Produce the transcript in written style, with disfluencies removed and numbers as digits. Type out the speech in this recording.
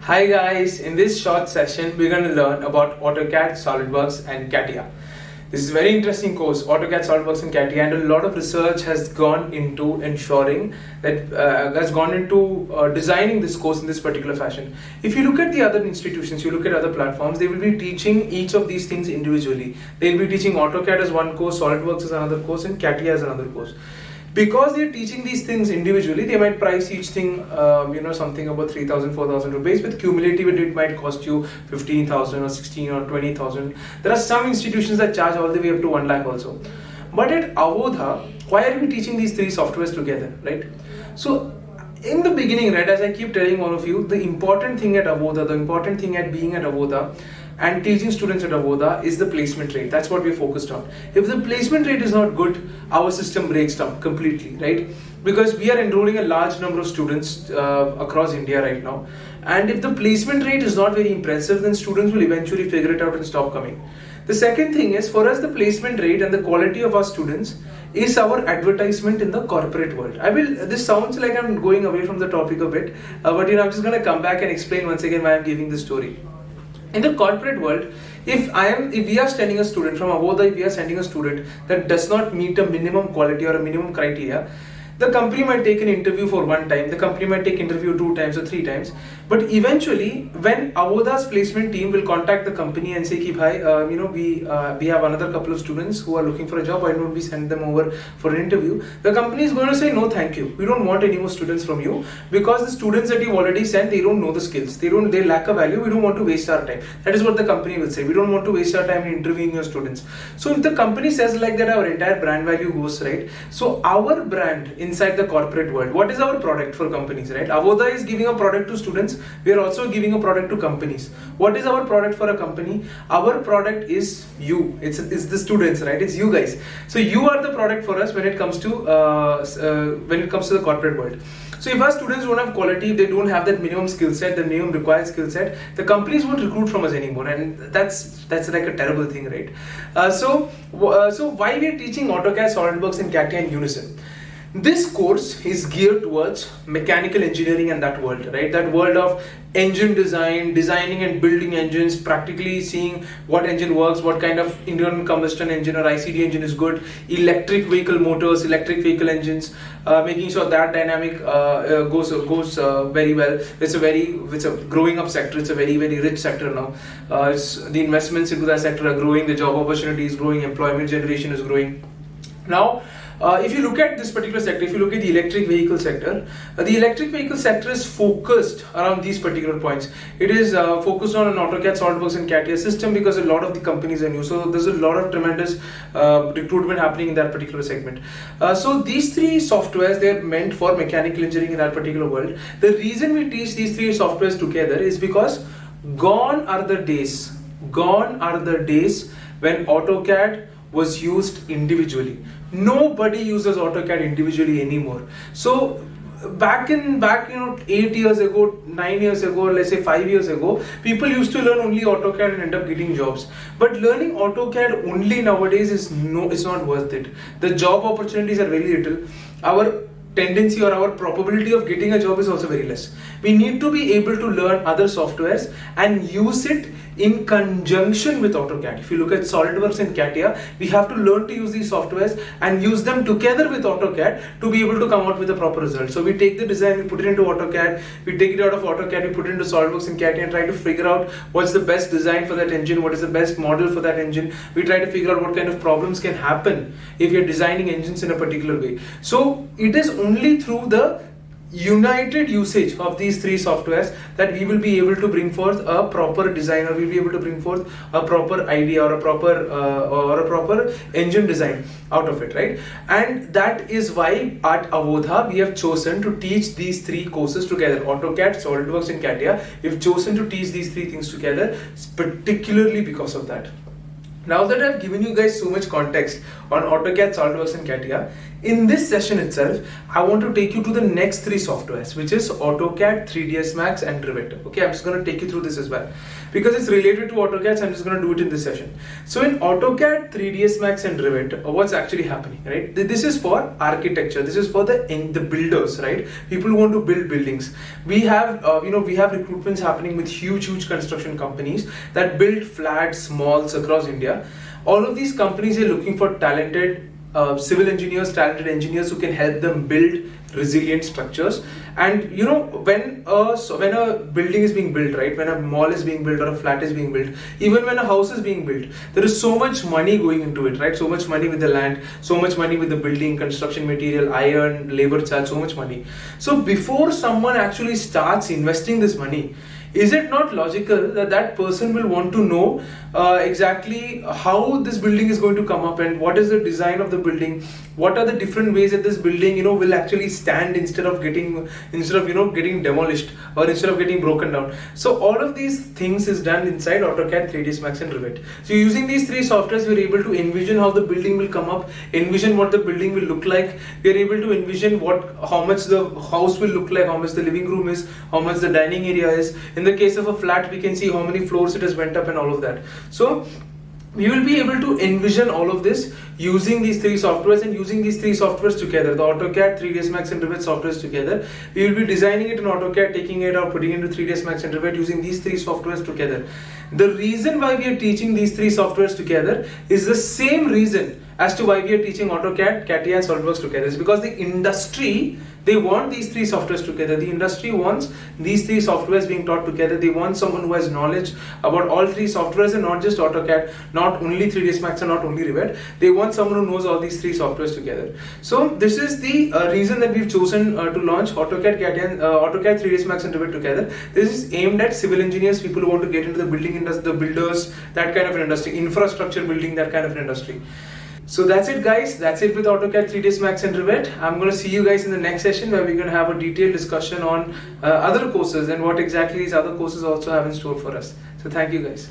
Hi guys, in this short session we're going to learn about Autocad, SolidWorks and Catia. This is a very interesting course, Autocad, SolidWorks and Catia, and a lot of research has gone into ensuring that designing this course in this particular fashion. If you look at the other institutions, you look at other platforms, they will be teaching each of these things individually. They will be teaching Autocad as one course, SolidWorks as another course and Catia as another course. Because they're teaching these things individually, they might price each thing, something about 3,000, 4,000 rupees. With cumulative, it might cost you 15,000 or 16 or 20,000. There are some institutions that charge all the way up to 1 lakh also. But at Avodha, why are we teaching these three softwares together, right? So, in the beginning, right, as I keep telling all of you, the important thing at Avodha, the important thing at being at Avodha and teaching students at Avodha is the placement rate. That's what we're focused on. If the placement rate is not good, our system breaks down completely, right? Because we are enrolling a large number of students across India right now. And if the placement rate is not very impressive, then students will eventually figure it out and stop coming. The second thing is, for us, the placement rate and the quality of our students is our advertisement in the corporate world. This sounds like I'm going away from the topic a bit, but I'm just going to come back and explain once again why I'm giving this story. In the corporate world, if we are sending a student from Avodha, if we are sending a student that does not meet a minimum quality or a minimum criteria, the company might take an interview for one time, the company might take interview 2 times or 3 times, but eventually when Avodha's placement team will contact the company and say, hi, we have another couple of students who are looking for a job, why don't we send them over for an interview? The company is going to say, no thank you, we don't want any more students from you, because the students that you've already sent, they don't know the skills, they lack a value, we don't want to waste our time. That is what the company will say, we don't want to waste our time in interviewing your students. So if the company says like that, our entire brand value goes, right? So our brand inside the corporate world, what is our product for companies, right? Avodha is giving a product to students, we are also giving a product to companies. What is our product for a company? Our product is you, it's the students, right? It's you guys. So you are the product for us when it comes to the corporate world. So if our students don't have quality, they don't have that minimum skill set, the minimum required skill set, the companies won't recruit from us anymore, and that's like a terrible thing, right? So why we are teaching AutoCAD, SolidWorks and Catia in unison? This course is geared towards mechanical engineering and that world, right? That world of engine designing and building engines, practically seeing what engine works, what kind of internal combustion engine or ICD engine is good, electric vehicle motors, electric vehicle engines, making sure that dynamic goes very well. It's a growing up sector. It's a very, very rich sector now. The investments into that sector are growing, the job opportunity is growing, employment generation is growing. Now, if you look at this particular sector, if you look at the electric vehicle sector, is focused around these particular points. It is focused on an AutoCAD, SolidWorks and Catia system because a lot of the companies are new. So there's a lot of tremendous recruitment happening in that particular segment. So these three softwares, they're meant for mechanical engineering in that particular world. The reason we teach these three softwares together is because gone are the days when AutoCAD was used individually. Nobody uses AutoCAD individually anymore. So back 8 years ago, 9 years ago, or let's say 5 years ago, people used to learn only AutoCAD and end up getting jobs. But learning AutoCAD only nowadays it's not worth it. The job opportunities are very little. Our tendency or our probability of getting a job is also very less. We need to be able to learn other softwares and use it in conjunction with AutoCAD. If you look at SolidWorks and Catia, we have to learn to use these softwares and use them together with AutoCAD to be able to come out with a proper result. So we take the design, we put it into AutoCAD, we take it out of AutoCAD, we put it into SolidWorks and Catia and try to figure out what's the best design for that engine, what is the best model for that engine. We try to figure out what kind of problems can happen if you're designing engines in a particular way. So it is only through the united usage of these three softwares that we will be able to bring forth a proper design, or we'll be able to bring forth a proper idea or a proper engine design out of it, right? And that is why at Avodha we have chosen to teach these three courses together, AutoCAD, SolidWorks and Catia. We've chosen to teach these three things together particularly because of that. Now that I've given you guys so much context on AutoCAD, SolidWorks and Catia, In this session itself, I want to take you to the next three softwares, which is AutoCAD, 3ds Max and Revit. Okay, I'm just going to take you through this as well because it's related to AutoCAD, so I'm just going to do it in this session. So in AutoCAD, 3ds Max and Revit, what's actually happening, right? This is for architecture. This is for the builders, right? People who want to build buildings. We have we have recruitments happening with huge construction companies that build flats, malls across India. All of these companies are looking for talented civil engineers, talented engineers who can help them build resilient structures. And when a building is being built, right, when a mall is being built or a flat is being built, even when a house is being built, there is so much money going into it, right? So much money with the land, so much money with the building, construction material, iron, labor charge, so much money. So before someone actually starts investing this money, is it not logical that that person will want to know exactly how this building is going to come up and what is the design of the building, what are the different ways that this building will actually stand instead of getting demolished or instead of getting broken down. So all of these things is done inside AutoCAD, 3ds Max and Revit. So using these three softwares, we're able to envision how the building will come up, envision what the building will look like. We're able to envision how much the house will look like, how much the living room is, how much the dining area is. In the case of a flat, we can see how many floors it has went up and all of that. So we will be able to envision all of this using these three softwares, and using these three softwares together, the AutoCAD, 3ds Max and Revit softwares together. We will be designing it in AutoCAD, taking it out, putting it into 3ds Max and Revit using these three softwares together. The reason why we are teaching these three softwares together is the same reason as to why we are teaching AutoCAD, Catia and SolidWorks together. It's because the industry, they want these three softwares together. The industry wants these three softwares being taught together. They want someone who has knowledge about all three softwares and not just AutoCAD, not only 3ds Max and not only Revit. They want someone who knows all these three softwares together. So this is the reason that we've chosen to launch AutoCAD, Catia, and AutoCAD, 3ds Max and Revit together. This is aimed at civil engineers, people who want to get into the building industry, the builders, that kind of an industry, infrastructure building, that kind of an industry. So that's it, guys. That's it with AutoCAD, 3ds Max and Revit. I'm going to see you guys in the next session where we're going to have a detailed discussion on other courses and what exactly these other courses also have in store for us. So thank you, guys.